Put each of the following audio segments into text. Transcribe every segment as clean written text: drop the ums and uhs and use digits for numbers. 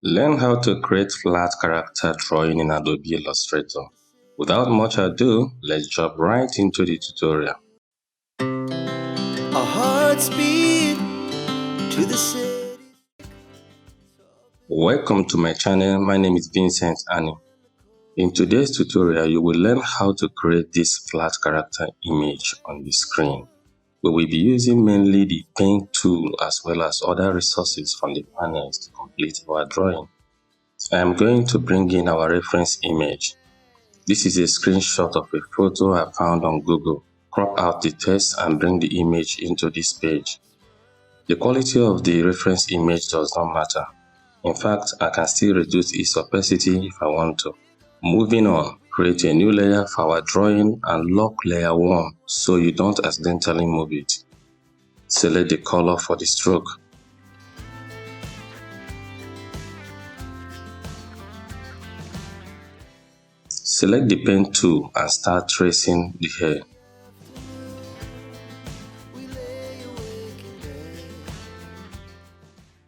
Learn how to create flat character drawing in Adobe Illustrator. Without much ado, let's jump right into the tutorial. Our hearts beat to the city. Welcome to my channel. My name is Vincent Annie. In today's tutorial, you will learn how to create this flat character image on the screen. We will be using mainly the pen tool as well as other resources from the panels to complete our drawing. I am going to bring in our reference image. This is a screenshot of a photo I found on Google. Crop out the text and bring the image into this page. The quality of the reference image does not matter. In fact, I can still reduce its opacity if I want to. Moving on, create a new layer for our drawing and lock layer 1 so you don't accidentally move it. Select the color for the stroke. Select the pen tool and start tracing the hair.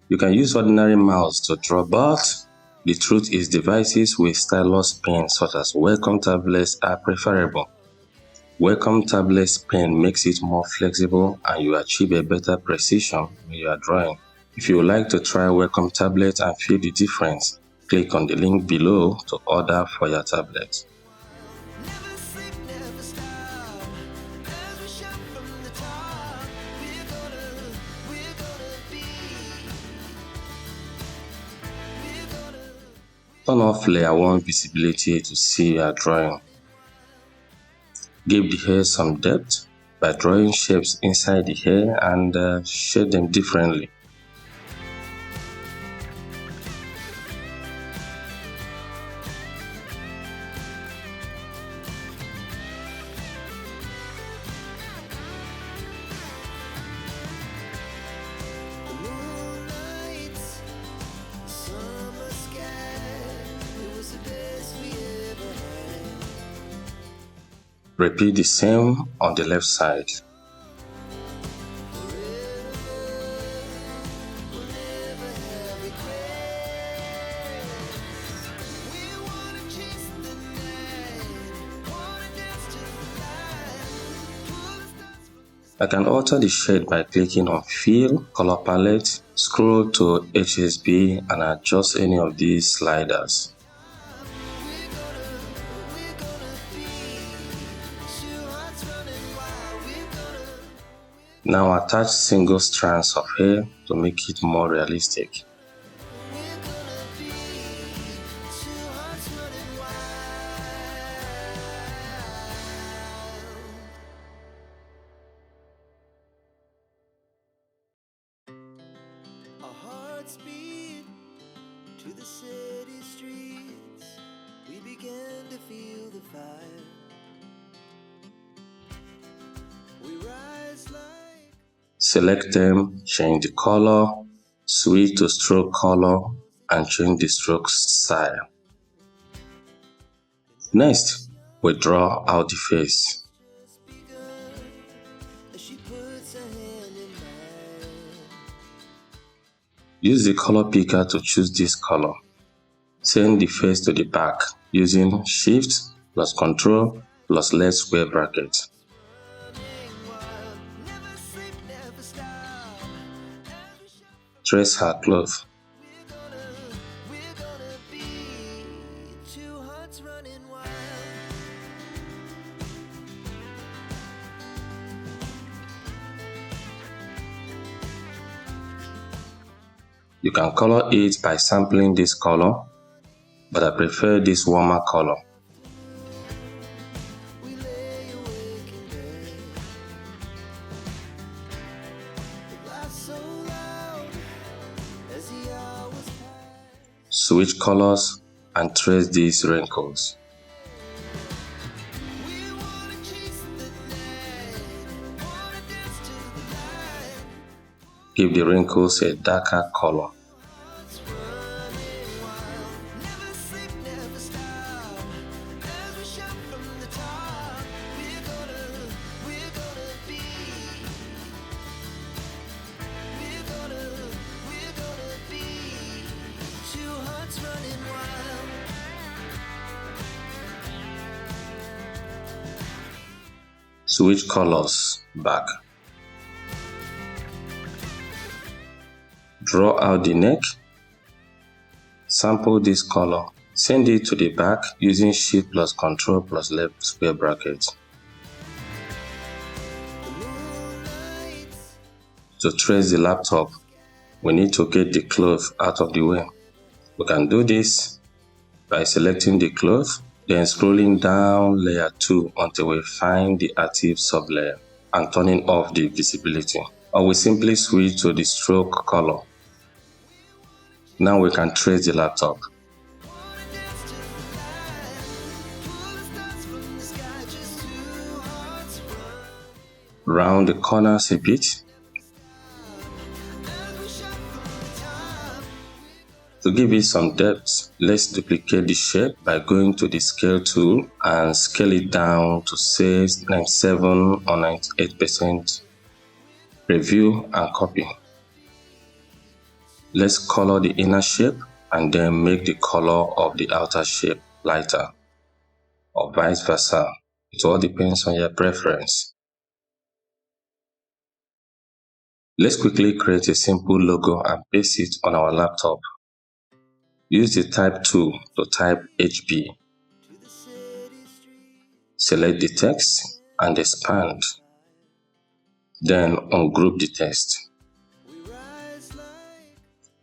You can use ordinary mouse to draw, but the truth is devices with stylus pens such as Wacom tablets are preferable. Wacom tablets pen makes it more flexible and you achieve a better precision when you are drawing. If you would like to try Wacom tablet and feel the difference, click on the link below to order for your tablet. Turn off layer 1 visibility to see your drawing. Give the hair some depth by drawing shapes inside the hair and shade them differently. Repeat the same on the left side. I can alter the shade by clicking on Fill, Color Palette, scroll to HSB and adjust any of these sliders. Now attach single strands of hair to make it more realistic. Our hearts beat to the city streets. We began to feel the fire. We rise like. Select them, change the color, switch to stroke color, and change the stroke style. Next, we draw out the face. Use the color picker to choose this color. Send the face to the back using Shift plus Control plus left square bracket. Trace her cloth. You can color it by sampling this color, but I prefer this warmer color. Switch colors and trace these wrinkles. Give the wrinkles a darker color. hearts running wild. Switch colors back. Draw out the neck. Sample this color. Send it to the back using Shift plus Control plus left square bracket. To trace the laptop, we need to get the cloth out of the way. We can do this by selecting the cloth, then scrolling down layer 2 until we find the active sublayer and turning off the visibility. Or we simply switch to the stroke color. Now we can trace the laptop. Round the corners a bit. To give it some depth, let's duplicate the shape by going to the scale tool and scale it down to say 97 or 98%. Review and copy. Let's color the inner shape and then make the color of the outer shape lighter, or vice versa. It all depends on your preference. Let's quickly create a simple logo and paste it on our laptop. Use the Type tool to type HB. Select the text and expand. Then ungroup the text.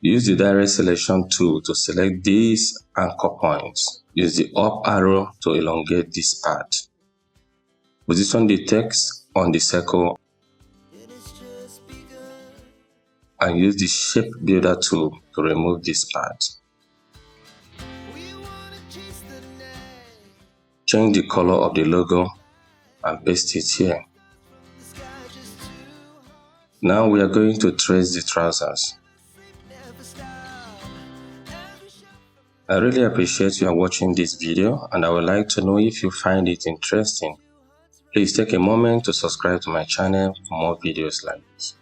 Use the direct selection tool to select these anchor points. Use the up arrow to elongate this part. Position the text on the circle and use the shape builder tool to remove this part. Change the color of the logo and paste it here. Now we are going to trace the trousers. I really appreciate you watching this video, and I would like to know if you find it interesting. Please take a moment to subscribe to my channel for more videos like this.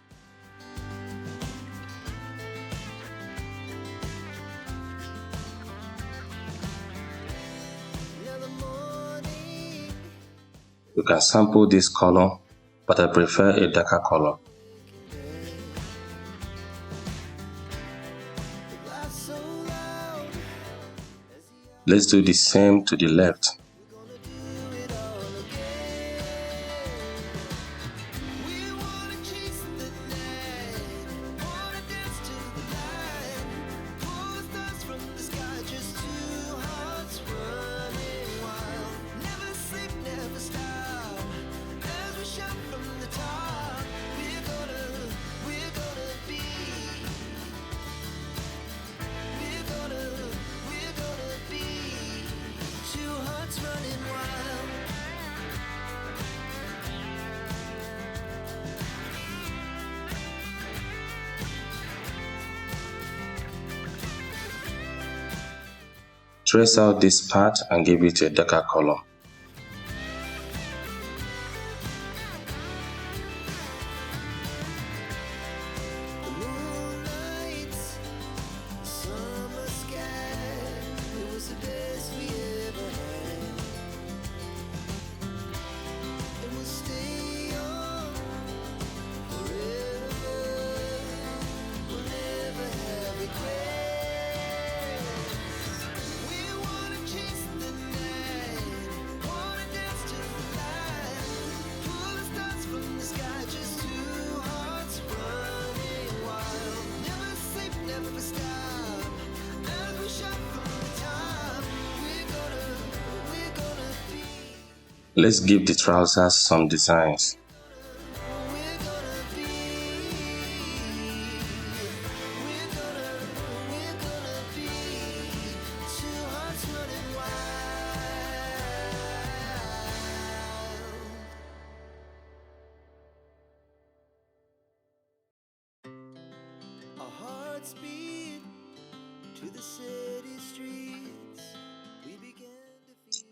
You can sample this color, but I prefer a darker color. Let's do the same to the left. Trace out this part and give it a darker color. Let's give the trousers some designs.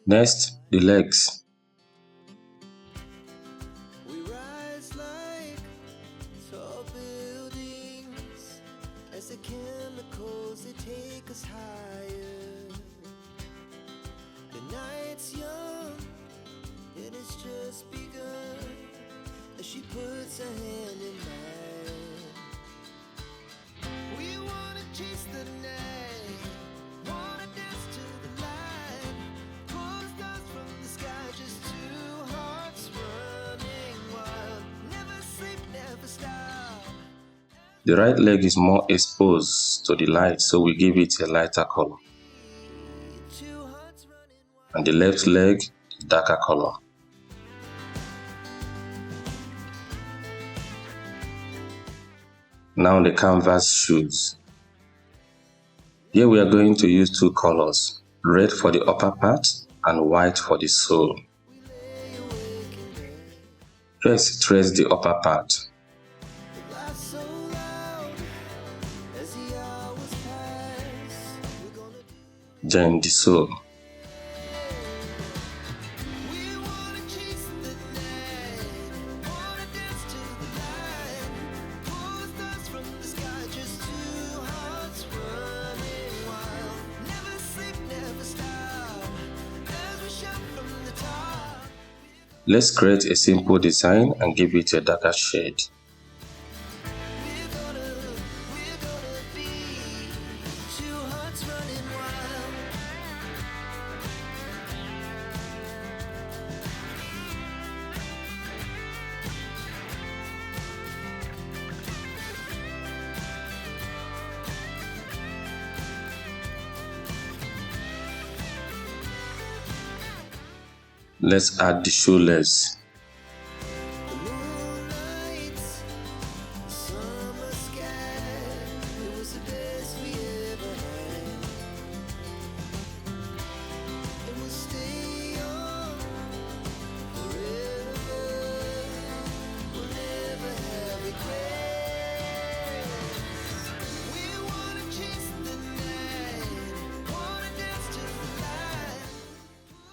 Next, the legs. We rise like tall buildings as the chemicals they take us higher. she puts her hand in mine. We wanna chase the night, wanna dance to the light, pull the stars from the sky, just two hearts running wild, never sleep, never stop. The right leg is more exposed to the light, so we give it a lighter color. Two hearts running wild. And the left leg is darker color. Now the canvas shoes. Here we are going to use two colors, red for the upper part and white for the sole. First, trace the upper part. Then the sole. Let's create a simple design and give it a darker shade. Let's add the shoelace.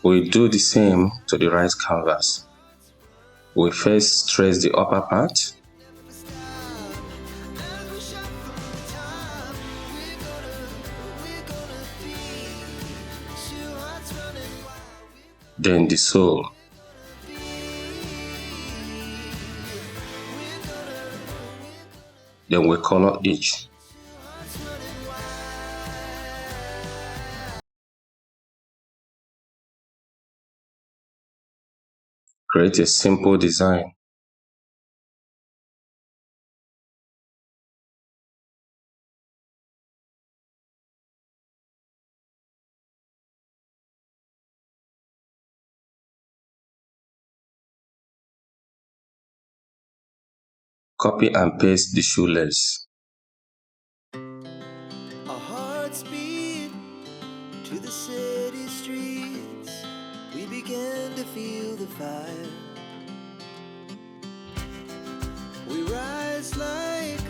We do the same to the right canvas. We first trace the upper part, then the sole, then we color each. Create a simple design. Copy and paste the shoelace. Our hearts beat to the city streets. We began to feel the fire. We rise like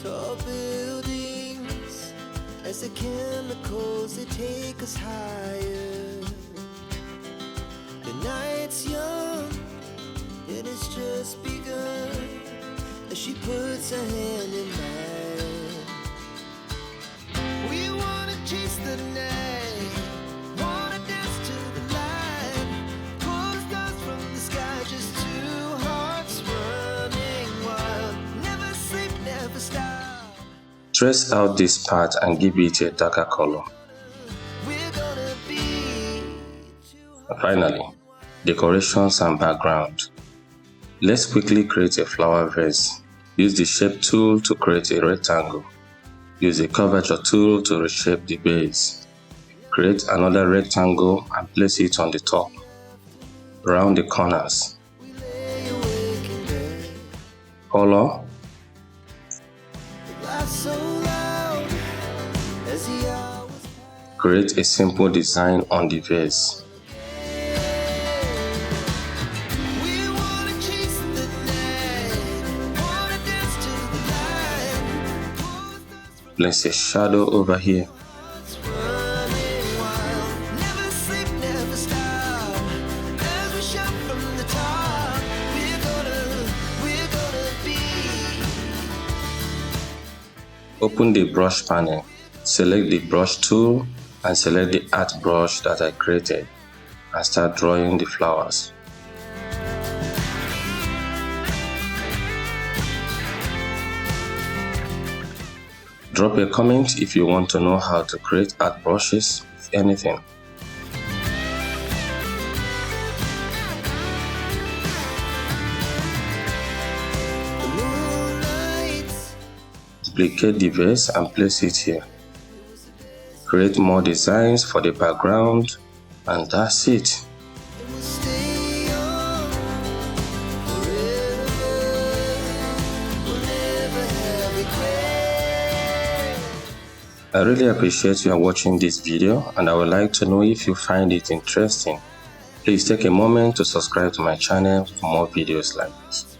tall buildings as the chemicals, they take us higher. The night's young and it's just begun as she puts her hand in mine. We wanna chase the night, wanna dance to the light, pull the stars from the sky, just two hearts running wild, never sleep, never stop. Trace out this part and give it a darker color. We're gonna be And finally, decorations and background. Let's quickly create a flower vase. Use the shape tool to create a rectangle. Use the curvature tool to reshape the base. Create another rectangle and place it on the top. Round the corners. Color. Create a simple design on the vase. Place a shadow over here. Open the brush panel. Select the brush tool and select the art brush that I created and start drawing the flowers. Drop a comment if you want to know how to create art brushes with anything. Duplicate the vase and place it here. Create more designs for the background, and that's it. I really appreciate you watching this video, and I would like to know if you find it interesting. Please take a moment to subscribe to my channel for more videos like this.